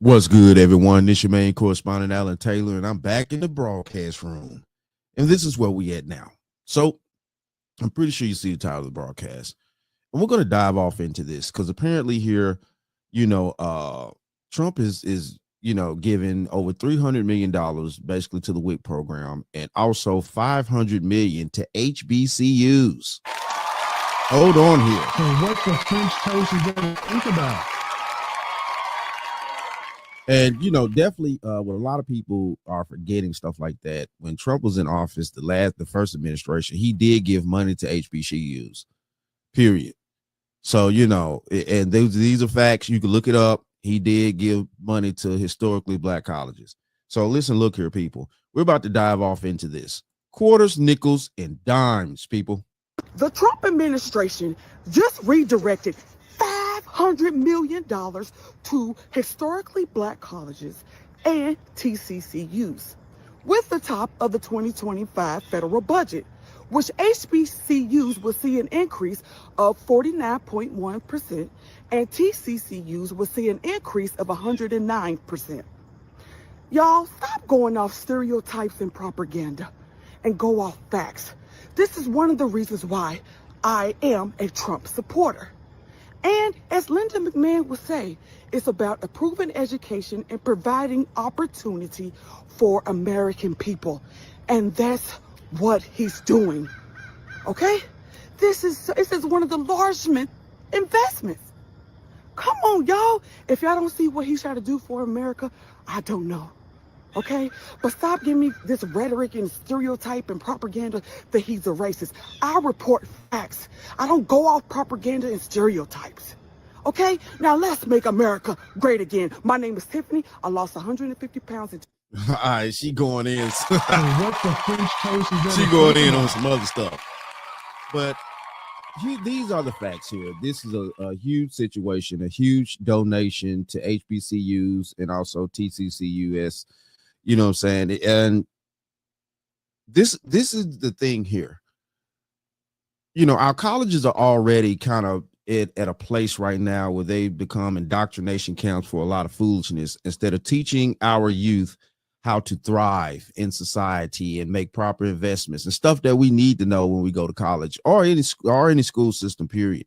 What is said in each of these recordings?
What's good, everyone? This your main correspondent, Alan Taylor, and I'm back in the broadcast room. And this is where we at now. So I'm pretty sure you see the title of the broadcast. And we're going to dive off into this because apparently here, you know, Trump is giving over $300 million basically to the W.I.C program and also $500 million to H.B.C.U's. Hold on here. So what the French toast is going to think about? And definitely, what a lot of people are forgetting stuff like that. When Trump was in office, the first administration, he did give money to HBCUs. Period. So and these are facts. You can look it up. He did give money to historically Black colleges. So listen, look here, people. We're about to dive off into this. Quarters, nickels, and dimes, people. The Trump administration just redirected $500 million to historically Black colleges and TCCUs with the top of the 2025 federal budget, which HBCUs will see an increase of 49.1% and TCCUs will see an increase of 109%. Y'all, stop going off stereotypes and propaganda and go off facts. This is one of the reasons why I am a Trump supporter. And as Linda McMahon would say, it's about improving education and providing opportunity for American people. And that's what he's doing. Okay? This is one of the largest investments. Come on, y'all. If y'all don't see what he's trying to do for America, I don't know. Okay? But stop giving me this rhetoric and stereotype and propaganda that he's a racist. I report facts. I don't go off propaganda and stereotypes. Okay? Now let's make America great again. My name is Tiffany. I lost 150 pounds. All right, she going in. So what the French toast is She going in on some other stuff. But these are the facts here. This is a huge situation, a huge donation to HBCUs and also TCCUS. You know what I'm saying? And this is the thing here. Our colleges are already kind of at a place right now where they become indoctrination camps for a lot of foolishness instead of teaching our youth how to thrive in society and make proper investments and stuff that we need to know when we go to college or any school system, period.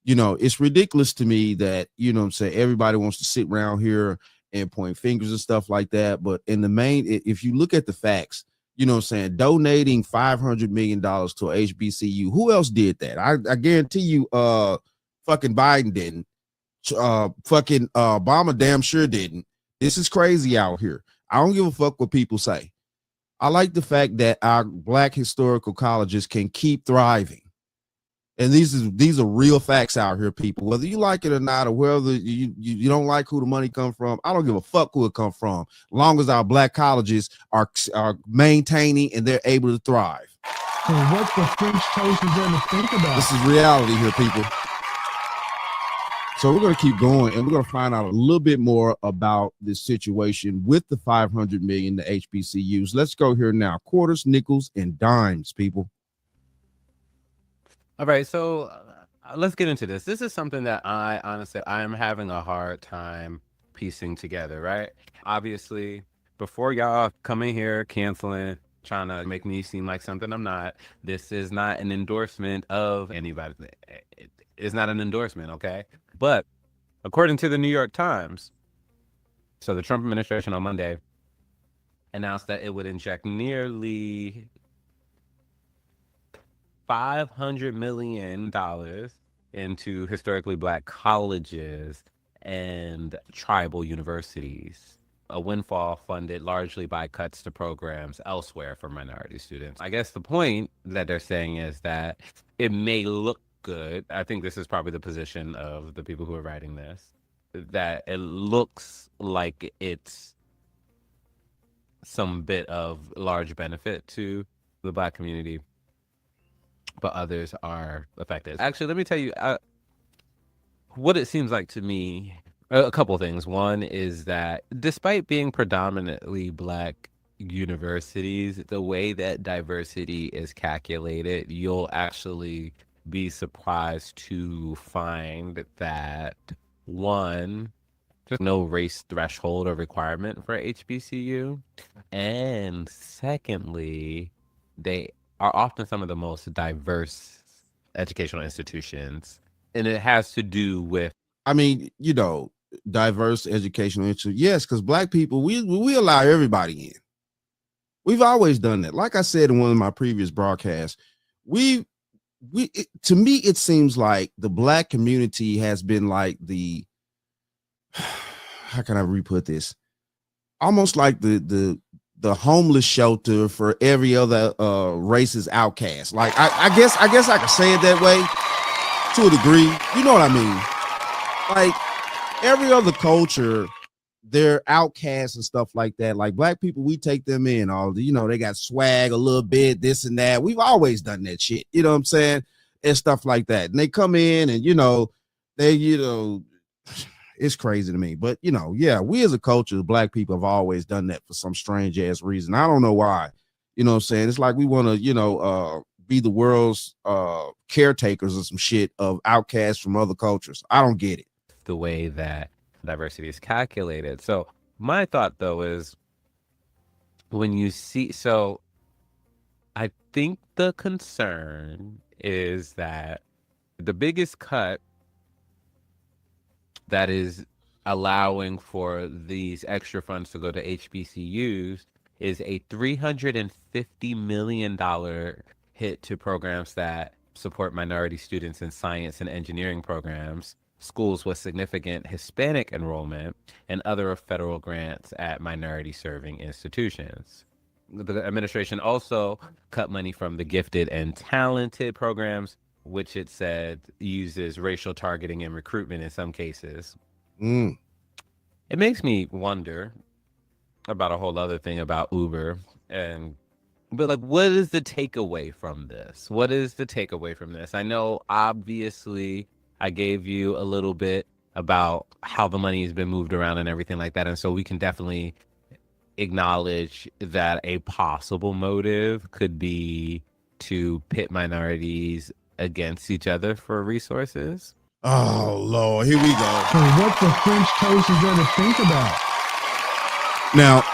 It's ridiculous to me that, everybody wants to sit around here and point fingers and stuff like that. But in the main, if you look at the facts, donating $500 million to HBCU, who else did that? I guarantee you, fucking Biden didn't. Fucking Obama damn sure didn't. This is crazy out here. I don't give a fuck what people say. I like the fact that our Black historical colleges can keep thriving. And these are real facts out here, people. Whether you like it or not, or whether you don't like who the money come from, I don't give a fuck who it come from. As long as our Black colleges are maintaining and they're able to thrive. So what the French toast is going to think about? This is reality here, people. So we're going to keep going, and we're going to find out a little bit more about this situation with the $500 million to HBCUs. Let's go here now. Quarters, nickels, and dimes, people. All right, so let's get into this. This is something that I am having a hard time piecing together, right? Obviously, before y'all come in here canceling, trying to make me seem like something I'm not, this is not an endorsement of anybody. It's not an endorsement, okay? But according to the New York Times, so the Trump administration on Monday announced that it would inject nearly $500 million into historically Black colleges and tribal universities, a windfall funded largely by cuts to programs elsewhere for minority students. I guess the point that they're saying is that it may look good. I think this is probably the position of the people who are writing this, that it looks like it's some bit of large benefit to the Black community, but others are affected. Actually, let me tell you what it seems like to me. A couple of things. One is that despite being predominantly Black universities, the way that diversity is calculated, you'll actually be surprised to find that one, There's no race threshold or requirement for HBCU. And secondly, they are often some of the most diverse educational institutions. And it has to do with I mean, diverse educational interest. Yes, because black people, we allow everybody in. We've always done that. Like I said in one of my previous broadcasts, to me, it seems like the black community has been like how can I re-put this? Almost like the homeless shelter for every other racist outcast. Like I guess I could say it that way to a degree. You know what I mean? Like every other culture, they're outcasts and stuff like that. Like black people, we take them in. They got swag a little bit, this and that. We've always done that shit. You know what I'm saying? And stuff like that. And they come in and it's crazy to me. But we as a culture, black people have always done that for some strange ass reason. I don't know why. You know what I'm saying? It's like we want to, be the world's caretakers or some shit of outcasts from other cultures. I don't get it. the way that diversity is calculated. So my thought though is when you see, so I think the concern is that the biggest cut that is allowing for these extra funds to go to HBCUs is a $350 million hit to programs that support minority students in science and engineering programs, schools with significant Hispanic enrollment, and other federal grants at minority serving institutions. The administration also cut money from the gifted and talented programs, which it said uses racial targeting and recruitment in some cases. It makes me wonder about a whole other thing about Uber. But like, what is the takeaway from this? What is the takeaway from this? I know, obviously, I gave you a little bit about how the money has been moved around and everything like that. And so we can definitely acknowledge that a possible motive could be to pit minorities against each other for resources. Oh Lord, here we go. So what the French toast is there to think about? Now,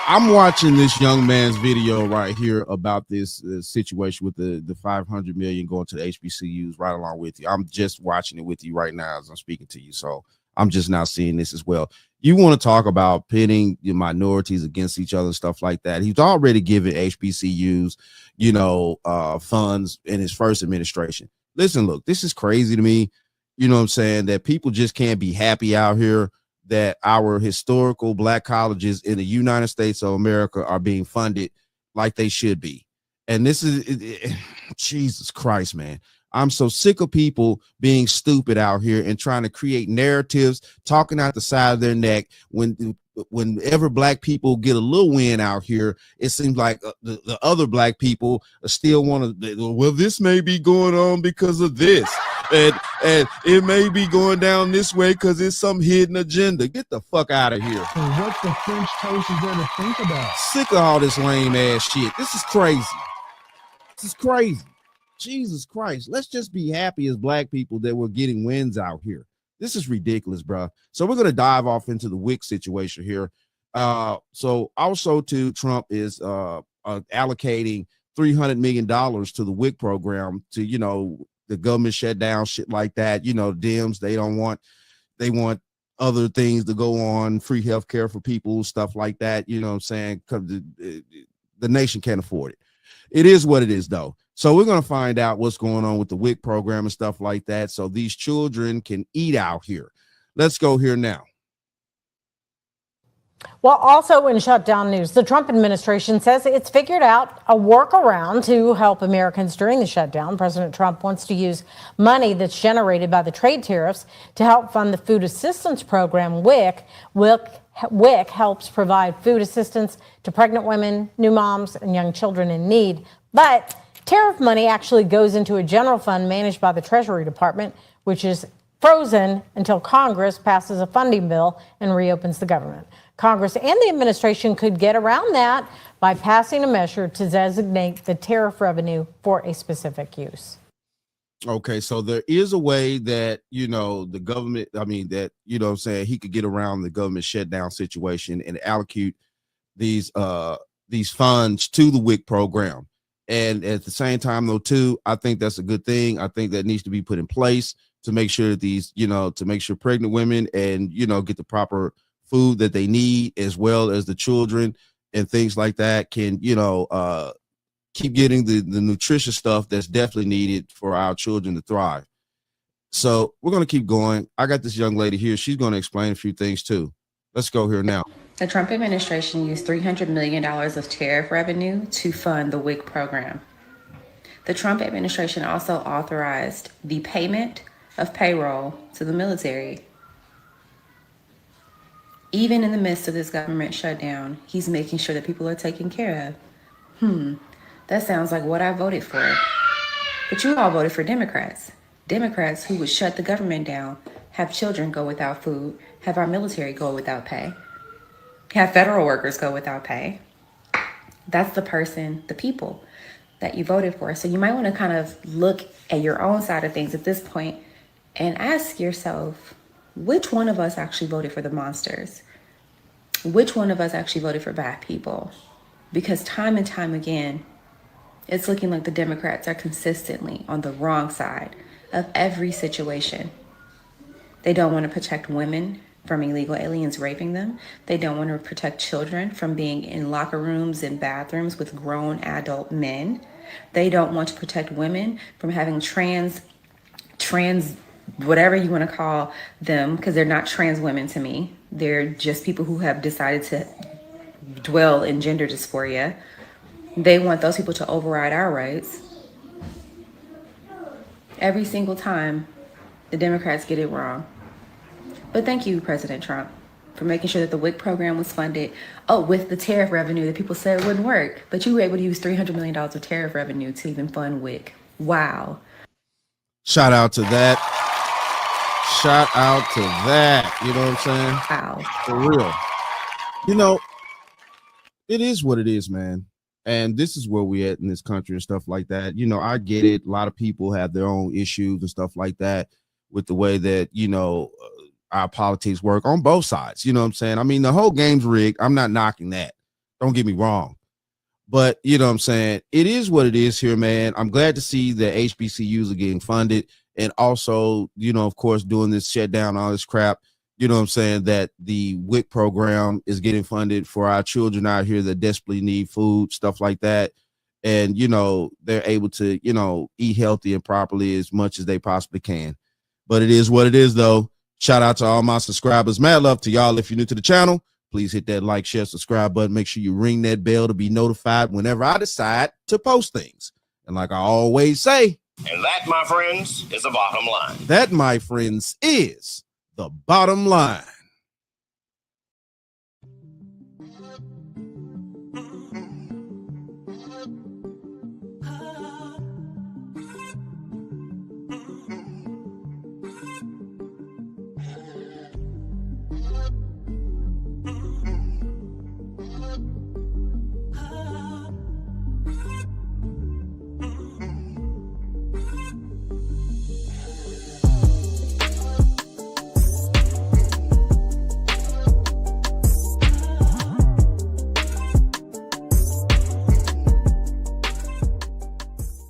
I'm watching this young man's video right here about this situation with the 500 million going to the HBCUs right along with you. I'm just watching it with you right now as I'm speaking to you. So I'm just now seeing this as well. You want to talk about pitting your minorities against each other and stuff like that. He's already given HBCUs, funds in his first administration. Listen, look, this is crazy to me. You know what I'm saying? That people just can't be happy out here that our historical black colleges in the United States of America are being funded like they should be. And this is Jesus Christ, man. I'm so sick of people being stupid out here and trying to create narratives, talking out the side of their neck. Whenever black people get a little win out here, it seems like the other black people still want to, well, this may be going on because of this. And it may be going down this way because it's some hidden agenda. Get the fuck out of here. So what the French toast is there to think about? Sick of all this lame ass shit. This is crazy. This is crazy. Jesus Christ. Let's just be happy as black people that we're getting wins out here. This is ridiculous, bro. So we're going to dive off into the WIC situation here. So also too, Trump is allocating $300 million to the WIC program to, the government shutdown, shit like that. Dems, they want other things to go on, free health care for people, stuff like that. You know what I'm saying? Because the nation can't afford it. It is what it is, though. So we're going to find out what's going on with the WIC program and stuff like that. So these children can eat out here. Let's go here now. Well, also in shutdown news, the Trump administration says it's figured out a workaround to help Americans during the shutdown. President Trump wants to use money that's generated by the trade tariffs to help fund the food assistance program, WIC. WIC helps provide food assistance to pregnant women, new moms, and young children in need. But tariff money actually goes into a general fund managed by the Treasury Department, which is frozen until Congress passes a funding bill and reopens the government. Congress and the administration could get around that by passing a measure to designate the tariff revenue for a specific use. Okay, so there is a way that the government, I mean, that what I'm saying, he could get around the government shutdown situation and allocate these funds to the WIC program. And at the same time, though, too, I think that's a good thing. I think that needs to be put in place to make sure that to make sure pregnant women and get the proper food that they need, as well as the children and things like that, can keep getting the nutritious stuff that's definitely needed for our children to thrive. So we're going to keep going. I got this young lady here. She's going to explain a few things too. Let's go here now. The Trump administration used $300 million of tariff revenue to fund the WIC program. The Trump administration also authorized the payment of payroll to the military. Even in the midst of this government shutdown, he's making sure that people are taken care of. That sounds like what I voted for. But you all voted for Democrats. Democrats who would shut the government down, have children go without food, have our military go without pay, have federal workers go without pay. That's the person, the people that you voted for. So you might want to kind of look at your own side of things at this point and ask yourself, which one of us actually voted for the monsters? Which one of us actually voted for bad people? Because time and time again, it's looking like the Democrats are consistently on the wrong side of every situation. They don't want to protect women from illegal aliens raping them. They don't want to protect children from being in locker rooms and bathrooms with grown adult men. They don't want to protect women from having trans, whatever you want to call them, because they're not trans women to me. They're just people who have decided to dwell in gender dysphoria. They want those people to override our rights. Every single time, the Democrats get it wrong. But thank you, President Trump, for making sure that the WIC program was funded. Oh, with the tariff revenue that people said wouldn't work. But you were able to use $300 million of tariff revenue to even fund WIC. Wow. Shout out to that. Shout out to that. You know what I'm saying? Wow. For real. It is what it is, man. And this is where we at in this country and stuff like that. I get it. A lot of people have their own issues and stuff like that with the way that, our politics work on both sides. You know what I'm saying? I mean, the whole game's rigged. I'm not knocking that. Don't get me wrong. But you know what I'm saying? It is what it is here, man. I'm glad to see that HBCUs are getting funded. And also, of course, doing this shutdown, all this crap. You know what I'm saying, that the WIC program is getting funded for our children out here that desperately need food, stuff like that. And, they're able to, eat healthy and properly as much as they possibly can. But it is what it is, though. Shout out to all my subscribers. Mad love to y'all. If you're new to the channel, please hit that like, share, subscribe button. Make sure you ring that bell to be notified whenever I decide to post things. And like I always say, and that, my friends, is the bottom line. That, my friends, is the bottom line.